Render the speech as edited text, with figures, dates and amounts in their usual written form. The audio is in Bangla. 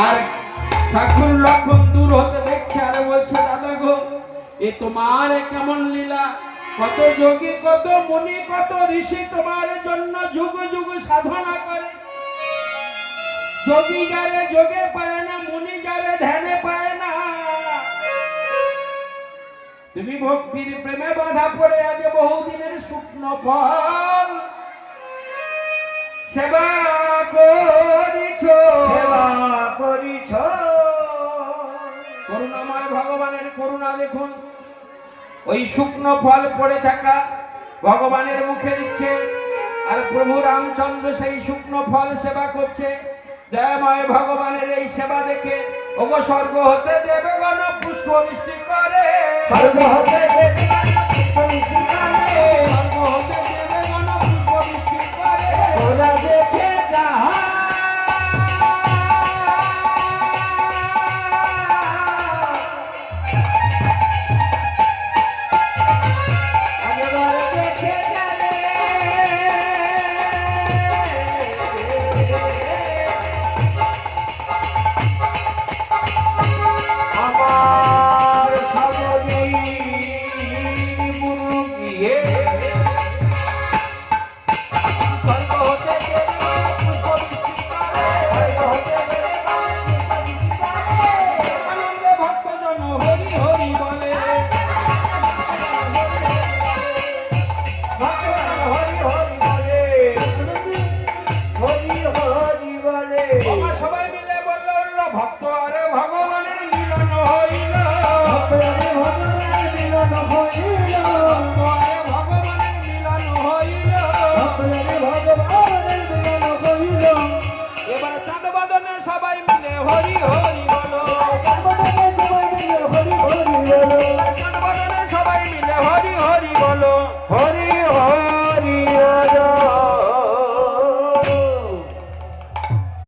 আর ঠাকুর লক্ষণ দূর হতে দেখছে আর বলছে দাদা গো এ তোমার কেমন লীলা, কত যোগী কত মুনি কত ঋষি তোমার জন্য যুগ যুগ সাধনা করে, যোগী যারে যোগে পায় না, মুনি যারে ধ্যানে পায় না, তুমি ভক্তির প্রেমে বাধা পড়ে আজ বহুদিনের শুকনো ফল সেবা করিছ, সেবা করিছ। করুণাময় ভগবানের করুণা দেখুন, ওই শুকনো ফল পড়ে থাকা ভগবানের মুখে দিচ্ছে আর প্রভু রামচন্দ্র সেই শুকনো ফল সেবা করছে। দয়াময় ভগবানের এই সেবা দেখে ওগো স্বর্গ হতে দেবগণ পুষ্প বৃষ্টি করে, স্বর্গ হতে দেবগণ পুষ্প বৃষ্টি করে, স্বর্গ হতে দেবগণ পুষ্প বৃষ্টি করে। ওরা দেখে যাহা সবাই মিলে বললো ভক্ত আরে ভগবানের মিলন হইল, ভগবানের মিলন হইল, ভগবানের মিলন হইল, ভগবানের মিলন হইল। এবার চাঁদ বাদনে সবাই মিলে হরি হরি বলো, সবাই মিলে হরি হরি বলো, চাঁদ বাদনে সবাই মিলে